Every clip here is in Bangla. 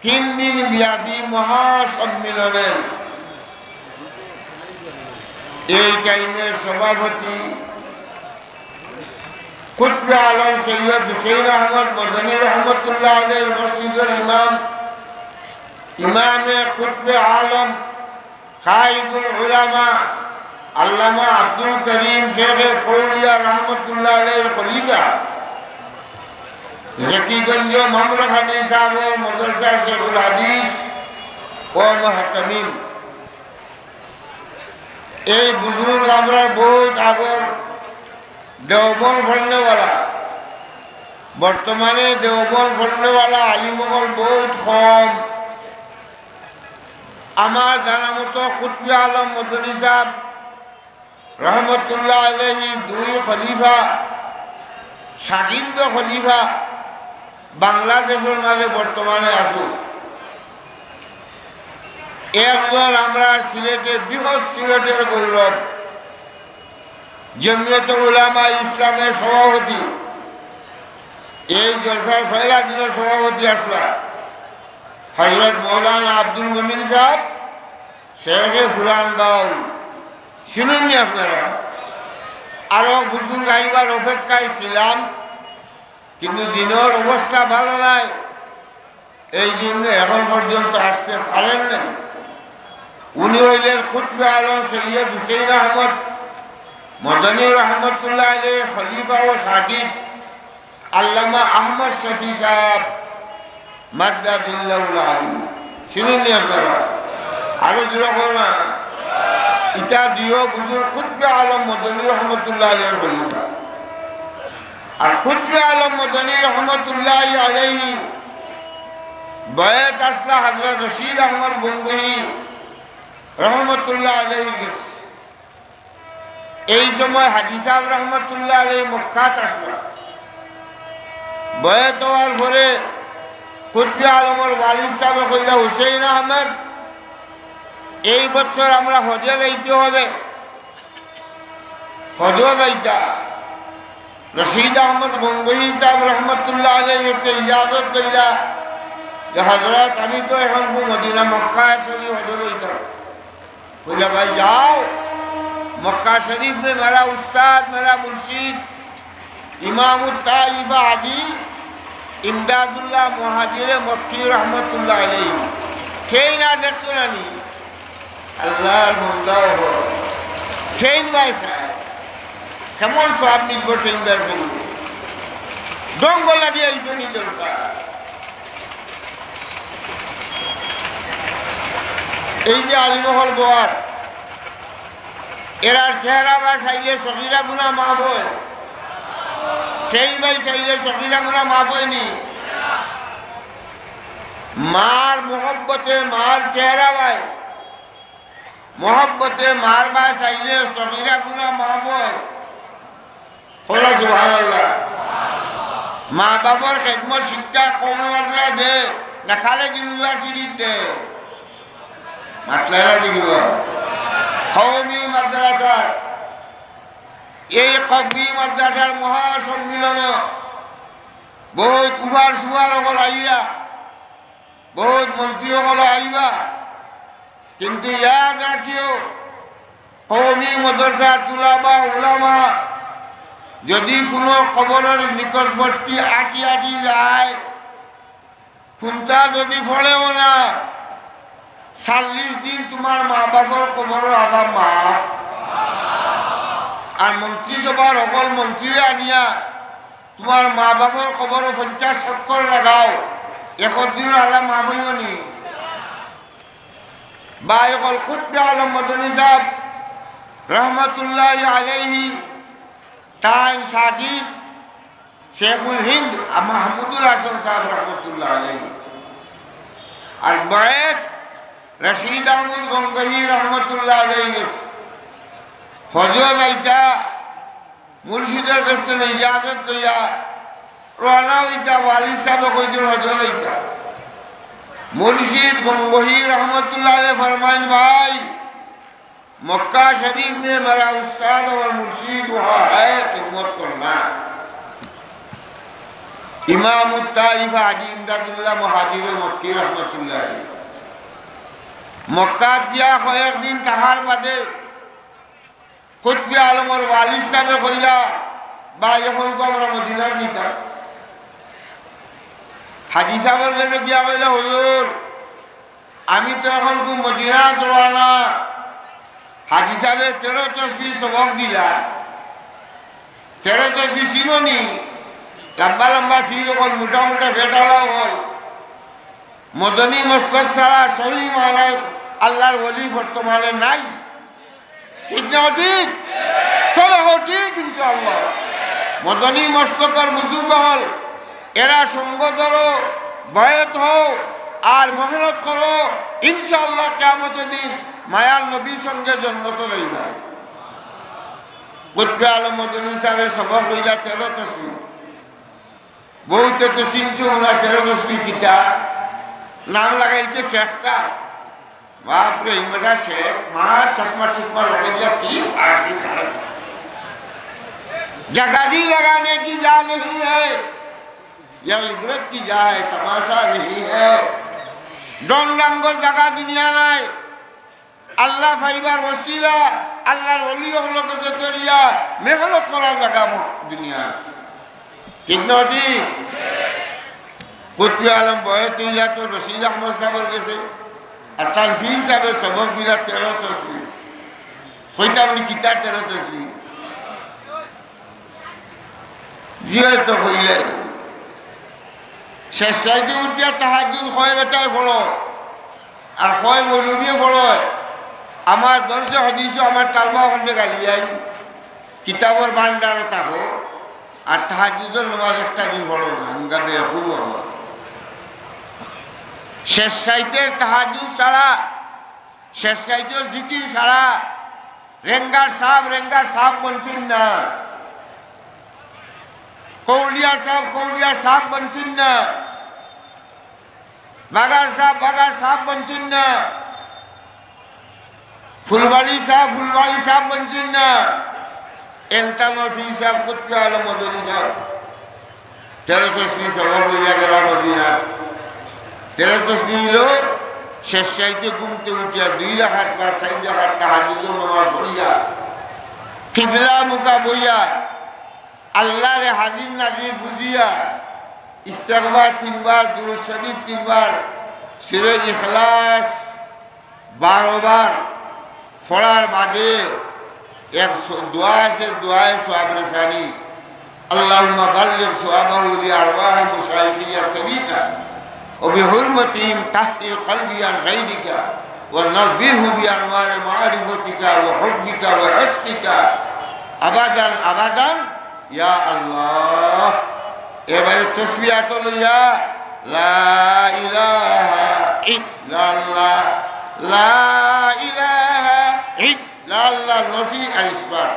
তিন দিন ব্যাপী মহাসম্মেলনের এই টাইমের সভাপতি কুতবে আলম সৈয়দ হুসেইন আহমদ মদনী রহমতুল্লাহ আলাইহি মসজিদের ইমামে কুতবে আলম কায়েদুল উলামা আল্লামা আব্দুল করিম শেখ পৌলিয়া রহমতুল্লাহ আলাইহির খলিফা জকিগঞ্জ মামলাখানী সাহেব মদরসা শেখুল হাদিস ও মুহতামিম এই বুজুর্গ আমরা বহুত আগর দেওবন্দ পড়নেওয়ালা বর্তমানে দেওবন্দ পড়নেওয়ালা আলিমগল বহুত কম আমার জানা মতো কুতবে আলম মদনী সাহেব রহমতুল্লাহ আলাইহি দুই খলিফা শাগিন্দ খলিফা বাংলাদেশের মাঝে বর্তমানে আছো একজন আমরা সিলেটে বৃহৎ সিলেটের গৌরব জমিয়তে উলামা ইসলামের সভাপতি এই জলসার পয়লা দিনের সভাপতি আসলা হযরত মৌলানা আব্দুল মুমিন সাহেব শেখে ফুরান গাঁও শুনুননি আপনারা আরো বুজুর্গ আইবার অপেক্ষায় ছিলাম কিন্তু দিনের অবস্থা ভালো নাই এই জন্য এখন পর্যন্ত আসতে পারেন না উনি হইলেন কুতবে আলম সৈয়দ হুসেইন আহমদ মদনী রহমতুল্লাহ আলাইহি খলিফা ও সাকিব আল্লামা আহমদ শফি সাহেব মাদ্দাদিল্লাহুল আলী শুনুননি আপনারা আরো জোরে করুন ইটা দিও বুজুর্গ কুতবে আলম মদনী রহমতুল্লাহ আলাইহির খলিফা আর কুতবে আলম মদনী রহমতুল্লাহ আলাইহি বয়াত আসলা হযরত রশিদ আহমদ গঙ্গোহী রহমতুল্লাহ আলাইহির কাছে এই সময় হাজী সাহেব রহমতুল্লাহ আলাইহি মক্কাত আসলা বয়াত হওয়ার পরে কুতবে আলমের ওয়ালিদ সাহেব কইলা হুসেইন আহমদ এই বছর আমরা হজে যাইতে হবে হজে যাইতা রশিদ আহমদ গঙ্গোহী সাহেব রহমতুল্লাহ আলাইহি ইজাজত কইলা যে হযরত আমি তো এখন মদিনা মক্কা শরীফ হজে যাইতাম কইলা ভাই যাও मक्का शरीफ में मेरा उस्ताद मेरा मुर्शिद इमाम ताइबा हाजी इमदादुल्लाह मुहाजिर मक्की रहमतुल्लाह अलैहि ट्रेन देखुनानी আল্লাহর বান্দা হো ট্রেন বাইসা কেমন সব নিব ট্রেন বাইসা ডঙ্গল লাগি আইছো নি দরকার এই যে আলিমহল গোয়ার এরার চেহারা বা চাইলে সগিরা গুনাহ মাফ হয় ট্রেন বাই চাইলে সগিরা গুনাহ মাফ হয়নি মার মোহব্বতে মার চেহারা বাই मोहब्बते मारबा चाहिए सगीरा गुनाह माफ হয় बोलो सुबहानाल्लाह माँ बापर खिदमत शिक्षा कौम मात्रा दे ना खाले यूनिवर्सिटी दे मात्रा दिगो कौमी माद्रासा এই কবি মাদ্রাসার মহাসম্মিলন বহুত উভার সুভার হল আইরা বহুত মন্ত্রী হল আইবা কিন্তু ইয়াদ রাখিও কওমি মাদ্রাসা তুলাবা উলামা যদি কোনো কবরের নিকটবর্তী আটি আটি যায় খুনটা যদি ফলেও না 40 দিন তোমার মা বাবার কবরের আগাম মা আর মন্ত্রিসভার অকল মন্ত্রী আনিয়া তোমার মা বাবার কবরে 50-70 লাগাও একদিন আলা মা বইনি বায়কল কুতবে আলম মদনী সাহেব রহমতুল্লাহ আলাইহি টাইম সাকিব শেখুল হিন্দ মাহমুদুল হাসান সাহেব রহমতুল্লাহ আলাইহি আর বয়াত রশিদ আহমদ গঙ্গোহী রহমতুল্লাহ আলাইহি হজরত আইতা মুর্শিদের কাছে ইজাজত কইয়া রওনা হইতা ওয়ালিদ সাহেব কইছেন হজরত আইতা मुर्शिद गंगोही रहमतुल्लाह अलैह फरमान भाई मक्का शरीफ में मेरा उस्ताद और मुर्शिद वहाँ है खिदमत करना ইমাম উত্তাইফা হাজি ইমদাদুল্লাহ মুহাজির মক্কি রহমতুল্লাহ মক্কাত দিয়া কয়েকদিন তাহার বাদে কুতবে আলমর ওয়ালি সাহেবে কইলা বা এখন আমরা মদিনা দিতাম হাজি সাহেবের কাছে গিয়া কইলা হুজুর আমি তো এখন খুব মদিনা রওনা হাজি সাহেবের 13 তসবিহ সবক দিলা 13 তসবিহ চিনোনি লম্বা লম্বা ফিল হল মোটা মোটা ফেটালা হল মদনী মস্তক ছাড়া সহি মানায় আল্লাহর ওলি বর্তমানে নাই ঠিক না ঠিক সব ঠিক ইনশাআল্লাহ মদনী মস্তকর বুজুর্গ হল এরা সঙ্গ ধরো বয়াত হও আর মেহনত করো ইনশাআল্লাহ কিয়ামতের দিন মায়ার নবীর সঙ্গে জন্মত লইবা কুতবে আলম মদনী সাহেবের সবক হইলা 13 তসবিহ বহুতে তো চিনছো ওরা 13 তসবিহ কিতা নাম লাগাইছে শেখ সাহেব বাপরে ইমরা শেখ মার চশমা लगाइया की आरती कर जगादी लगाने की जा नहीं है यह इबरत की जा है तमाशा नहीं है डोन रंगों जगह दुनिया में अल्लाह फाइबर वसीला अल्लाह वली हलो को जरिया मेहनत करा जगह दुनिया कितना ठीक कुतबे आलम बयत इला तो रशीद अहमद साहब के আর তানফির হিসাবে সবক দিলা 13 তসবিহ কইতা আপনি কিতা 13 তসবিহ জিয়ে তো কইলে শেষ সাইডে উঠিয়া তাহাজ্জুদ হয় বেটায় পড়ো আর হয় মৌলবী পড়ো আমার দর্জ হাদিস আমার তালবা হলে গালিয়াই কিতাবের ভান্ডারে থাকো আর তাহাজ্জুদের নামাজ একটা দিন পড়ো না গাবে হুম শেষ সাইতের তাহাজ্জুদ ছাড়া শেষ সাইতের জিকির ছাড়া রেঙ্গার সাহেব বঞ্চিন না কৌলিয়া সাহেব বঞ্চিন না বাগার সাহেব বঞ্চিন না ফুলবাড়ি সাহেব বঞ্চিন না এন্টামফি সাহেব কুতবে আলম মদনী সাহেব 13 তসবিহ সবক লইয়া গেল মদিনা 13 তসবিহ হলো শেষ সাইতে ঘুমতে উঠিয়া 2 রাকাত বা 4 রাকাত তাহাজ্জুদের নামাজ পড়িয়া কিবলা মুখা বইয়া আল্লাহর হাজির নাজির বুঝিয়া ইস্তিগফার 3 বার দুরূদ শরীফ 3 বার সূরা ইখলাস 12 বার পড়ার বাদে এক দোয়া আছে দোয়ায়ে সওয়াব রসানি আল্লাহুম্মা বাল্লিগ সওয়াবাহু লি আরওয়াহি মুশাইখিয়া তরিকা وبحرمتهم تحت قلبي عن غيرك ونبره بأنوار معرفتك وحبك وعشقك أبدا أبدا يا الله এবারে তসবিহাত লইয়া লা ইলাহা ইল্লাল্লাহ লা ইলাহা ইল্লাল্লাহ নফি আর ইসবাত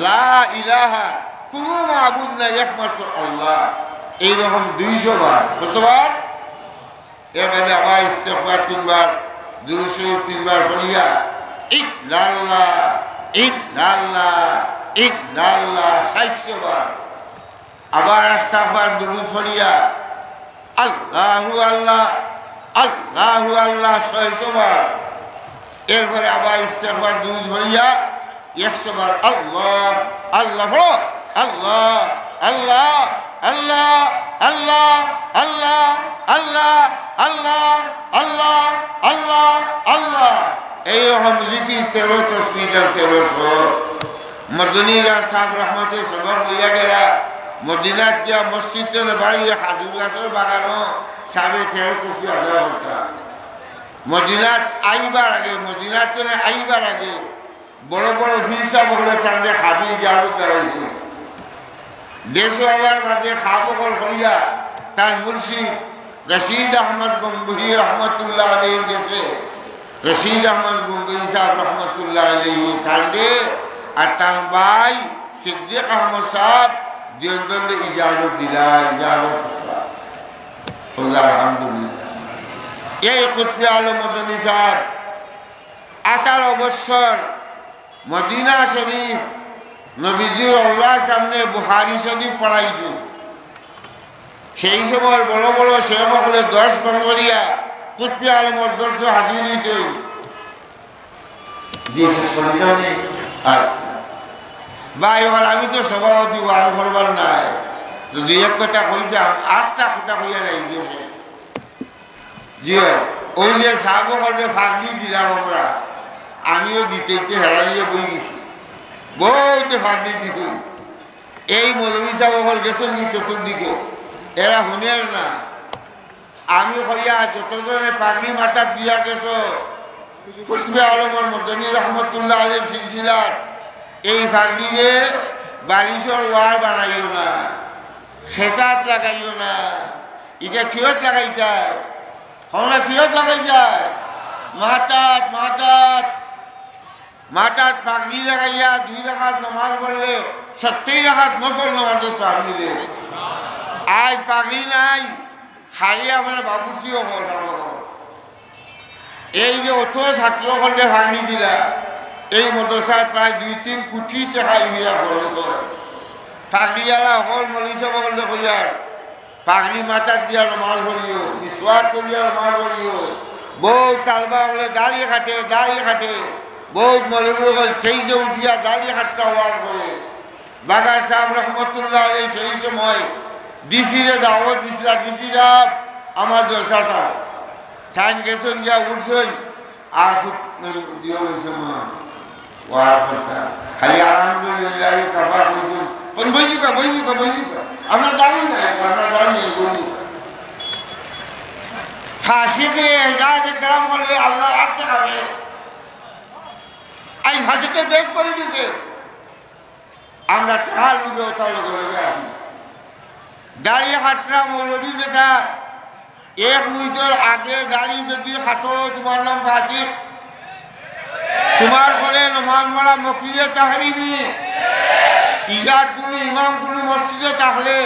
লা ইলাহা কোনো মাবুদ নাই একমাত্র আল্লাহ এইরকম 200 বার কতবার এবারে আবার ইস্তিগফার 3 বার দুরূদ শরীফ 3 বার পড়িয়া ইল্লাল্লাহ ইল্লাল্লাহ ইল্লাল্লাহ 700 বার আবার ইস্তিগফার দুরূদ পড়িয়া আল্লাহু আল্লাহ আল্লাহু আল্লাহ 600 বার এরপরে আবার ইস্তিগফার দুরূদ পড়িয়া 100 বার আল্লাহ আল্লাহ পড়ো আল্লাহ আল্লাহ আল্লাহ আল্লাহ আল্লাহ আল্লাহ আল্লাহ আল্লাহ আল্লাহ আল্লাহ এইরকম জিকির 13 তসবিহ 1300 মদনীরা সাহেব রহমতে সবর লইয়া গেলা মদিনাত গিয়া মসজিদে বাড়িয়ে খাজুর গাছের বাগানো সাবে খেয়ে খুশি আদায় হতা মদিনাত আইবার আগে বড় বড় ফিরসা বলে তাঁকে খাবি যাওয়ার করাইছে দেশে আবার বাদে খাবকল হইয়া তার মুর্শিদ রশিদ আহমদ গঙ্গুহি রহমতুল্লাহ আলাইহির গেছে রশিদ আহমদ গঙ্গুহি সাহেব রহমতুল্লাহ আলাইহি কান্দে আর তার ভাই সিদ্দিক আহমদ সাহেব দিওবন্দে ইজাজত দিলা আলহামদুলিল্লাহ এই কুতবে আলম মদনী সাহেব 18 বছর মদিনা শরীফ নবীজির আল্লাহর সামনে বুখারী শরীফ পড়াইছো সেই সময় বড় বড় সেবকলে দর্শন করিয়া কুতবে আলমর দর্শ হাজির হয়েছে। আচ্ছা ভাই এবার আমি তো সভাপতি ওয়াজ করবার নাই, যদি এক কথা কইতাম 8টা কথা কইয়া নাই দিয়েছে। জি ওই যে সাহাবকলে ফাঁকলি দিলাম আমরা, আমিও দিতে হেরালিয়ে বই গেছি, বইতে ফাঁকলি দিছি। এই মৌলবী সাহেব গেছেন চতুর্দিকে, এরা শুনের না। আমি কইয়া যতজনে পাগড়ি মাথা দিয়া গেছ কুতবে আলমর মদনী রহমতুল্লাহ আলাইহির সিলসিলার এই পাগড়িরে বালিশর ওয়ার বানাইও না, খেতাত লাগাইও না। এটা কিয়ত লাগাই যায়? আমরা কিয়ত লাগাই যায়? মাথাত মাথাত মাথাত পাগড়ি লাগাইয়া 2 রাকাত নামাজ পড়লে 70 রাকাত নফল নামাজের সওয়াব মিলে। আজ পাগড়ি নাই, খালি আমরা বাবুর্চিও হল। এই যে অত ছাত্র হলে ভাঙি দিলা, এই মদরসায় প্রায় 2-3 কোটি টাকা ইয়া খরচ হয়। পাগড়িওয়ালা হল মলিশা বললে করিয়ার পাগড়ি মাথার দিয়া নামাজ পড়িও, মিসওয়াক করিয়া নামাজ পড়িও। বহুত তালবা হলে দাঁড়িয়ে খাটে, বহুত মৌলবী হল তেইজে উঠিয়া দাঁড়িয়ে খাটটা হওয়ার করে। বাগার সাহেব রহমতুল্লাহ আলাইহি সেই সময় ডিসিরে দাওয়াত দিছিল, ডিসি সাহেব আমার জলসাটা টাইম গেছেন গিয়া উঠছেন আর দিয়ে হয়েছে খালি আলহামদুলিল্লাহ কাবা কইছেন বইজিকা আপনার দাঁড়িয়ে নাই, আপনার দাঁড়িয়ে বলি ফাঁসিকে হেজাজ গ্রাম করলে আল্লাহ আচ্ছা খাবে। এই ফাঁসিকে দেশ করে দিছে, আমরা টাকার লুকে ওটা লগে আসি। দাঁড়িয়ে হাটরা মৌলবী যেটা 1 মিনিটের আগে দাঁড়ি যদি হাঁটো তোমার নাম ফাঁসি, তোমার ঘরে নমাজ পড়া মসজিদে তাহরিমি। ইজাত কোনো ইমাম কোনো মসজিদে থাকলে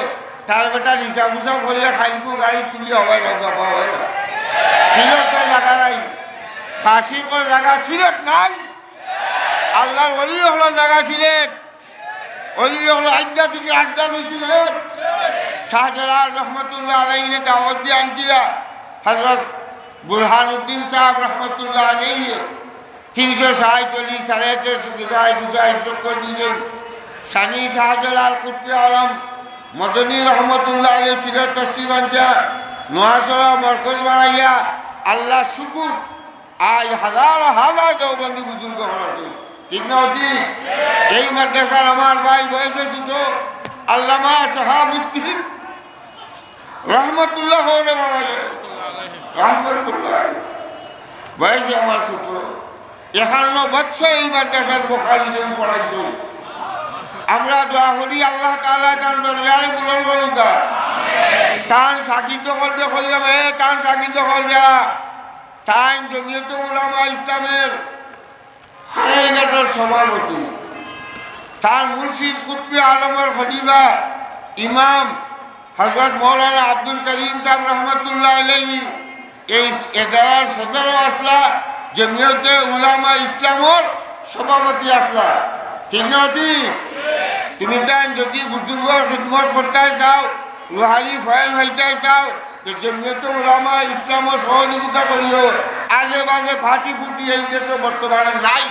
তার বেটা হিসাব হিসাব করিয়া খাইবো, গাড়ি তুলি হবাই সিলেটের জায়গা নাই, ফাঁসি করে জায়গা সিলেট নাই। আল্লাহর অলি হল জায়গা সিলেট, অলি হল আড্ডা থেকে আড্ডা নিয়েছিলেন। শাহজালাল রহমতুল্লাহ আলাইহি দাওয়াত দিয়ে আনছিলা হযরত বুরহানুদ্দিন সাহেব রহমতুল্লাহ আলাইহি 346 সালেটের সুবিধায় বুঝাই করে দিয়েছেন। সানি শাহজালাল কুতবে আলম মদনী রহমতুল্লাহ আলাইহি সিলেট তশরিফ আনছা, নোয়াশরা মরকজ বানাইয়া আল্লাহ শুকুর আজ হাজার হাজার দেওবন্দি বুজুর্গ হয়েছে। ঠিক না? ঠিক। এই মাদ্রাসার আমার ভাই বয়সে ছোট আল্লামা শাহাবুদ্দিন রহমতুল্লাহ রহমতুল্লাহ বয়সে আমার ছোট, 51 বছর এই মাদ্রাসার বুখারী শরীফ পড়াইছে। আমরা দোয়া করি আল্লাহ তাআলা তার দরবারে বুলন্দ করুন, তান সাকিত করতে কইলাম তান সাকিত কর যারা তান জমিয়ত উলামা ইসলামের হায়নাটোর সভাপতি, তার মুর্শিদ কুতবে আলমের খলিফা ইমাম হযরত মৌলানা আব্দুল করিম সাহেব রহমতুল্লাহ আলাইহি এই এগার সদর আসলা জমিয়তে উলামা ইসলামের সভাপতি আসলা। ঠিক না? ঠিক। তুমি তাই যদি বুজুর্গর খিদমত করতে চাও, রুহানি ফয়েল হইতে চাও, জমিয়তে উলামা ইসলামের সহযোগিতা করিও। আগে বাজে ফাটি ফুটি এই দেশে বর্তমানে নাই,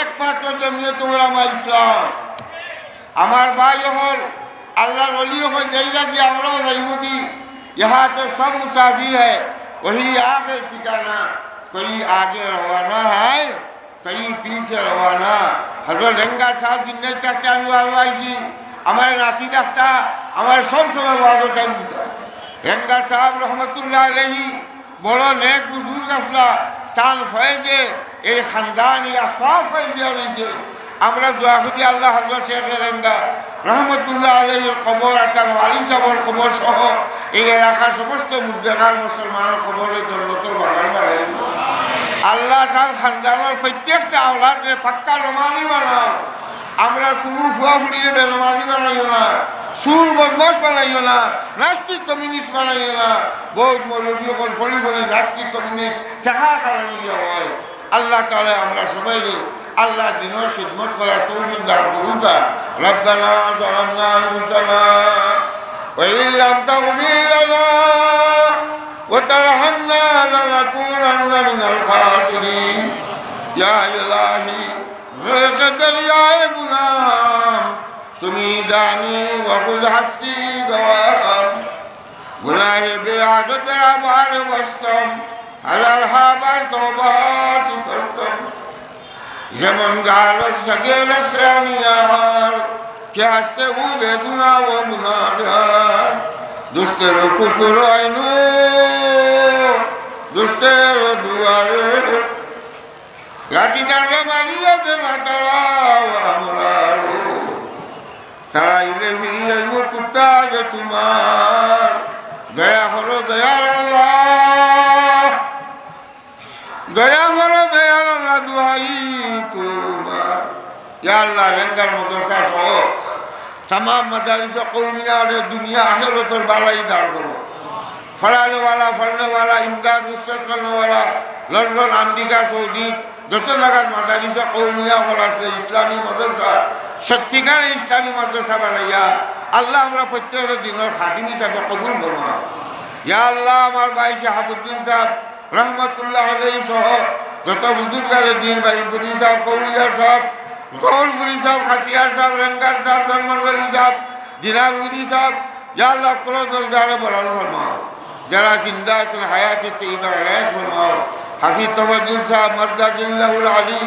একমাত্র জমিয়তে উলামা ইসলাম। আমার ভাই হল আল্লাহর ওলি হল যেইরা কি আমরাও রহিমতি, यहाँ तो सब मुसाफिर है, वही आखिर ठिकाना, कहीं आगे रवाना है कहीं पीछे रवाना। हजरत रंगा साहब जिन्हें तक हमारे नाती रखता हमारे सब समय वादों टाइम दिता। रंगा साहब रहमतुल्लाह अलैहि বড় নেক বুজুর্গ আসলা, তান ফয়েজে এই খানদান ইয়া কাফ ফয়েজে হয়েছে। আমরা দোয়া করি আল্লাহ হযরত শেখ রঙ্গা রহমতুল্লাহ আলাইহির কবর আর তার ওয়ালি সাহেবের কবর সহ এই এলাকার সমস্ত মুদ্রাকার মুসলমানের কবরে জান্নাতুল বাগান বানাই। আল্লাহ তার খানদানের প্রত্যেকটা আওলাদরে পাক্কা রমানি বানাও। আমরা কোনো ফুয়া ফুটিয়ে বেরমানি বানাইও না, সুর বদমাস বানাইও না, নাস্তিক কমিউনিস্ট বানাইও না। বহুত মৌলবী সকল ফলি ফলি নাস্তিক কমিউনিস্ট টাকা কারণে হয়। আল্লাহ তাআলা আমরা সবাই আল্লাহ দিনের খিদমত করার তৌফিক দান করুন। রব্বানা যালামনা আনফুসানা وإن لم تغفر لنا وترحمنا لنكونن من الخاسرين يا إلهي غرق دریائے گناہ تمہیں دانی وخود ہستی گواہم گناہ بے عادت آبار وستم حلال حابار توبات کرتم زمن گالت سگے نسرانی آہار کہ ہستے ہو بے گناہ و منادار دوستے رو ککر آئینو دوستے رو دوارے লাঠি ডাঙ্গা মারিয়াতে নাটারা আমরারো তাইলে ফিরিয়ে আইব কুত্তা যে তোমার দয়া করো দয়ার আল্লাহ দয়া করো দয়ার আল্লাহ দুহাই তোমার ইয়া আল্লাহ রেঙ্গার মাদ্রাসা সহ तमाम मदारिस कौमिया और दुनिया आखिरतों बालाई दार करो फलाने वाला इमदाद नुसरत करने वाला लंदन अमेरिका सऊदी যত লাগার মাদ্রাসা কওমিয়া হল আছে ইসলামী মাদ্রাসা সত্যিকার ইসলামী মাদ্রাসা বানাইয়া আল্লাহ আমরা প্রত্যেকের দিনের খাদিম হিসাবে কবুল করুন ইয়া আল্লাহ আমার ভাই শাহাবুদ্দিন সাহেব রহমতুল্লাহ আলাইহি সহ যত বুজুর্গারে দিন ভাই বুড়ি সাহেব কৌলিয়া সাহেব গৌরপুরি সাহেব খাতিয়ার সাহেব রঙ্গার সাহেব ধর্মনগরী সাহেব দিনাগুরি সাহেব ইয়া আল্লাহ কোনো দরজারে বলানো ফরমাও যারা জিন্দা আছেন হায়াতে তৈবা হায়াত ফরমাও হাফিজ তমাদ্দুল সাহেব মর্দাদুল্লাহুল আলী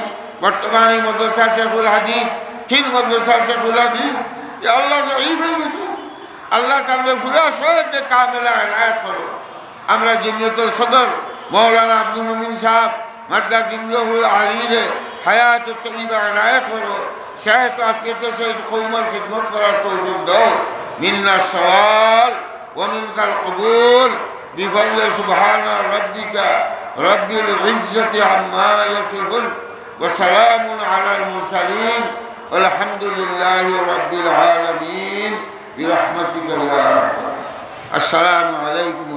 বর্তমানে মাদ্রাসা শেখুল হাদিস তিন মাদ্রাসা শেখুল হাদিস ইয়া আল্লাহ শহীদ হয়ে গেছে আল্লাহ তাআলা পুরা শহীদকে কামেলা ইনায়াত করো আমরা জমিয়তুল সদর মাওলানা আব্দুল মুমিন সাহেব মর্দাদুল্লাহুল আলীর হায়াত তৈবা ইনায়াত করো শাহেদ আকিদত শহীদ কওমের খিদমত করার তৌফিক দাও মিন্না সওয়াল ওয়া মিনকাল কবুল بفضل سبحان ربك رب العزة عما يصفون وسلام على المرسلين والحمد لله رب العالمين برحمتك يا رب السلام عليكم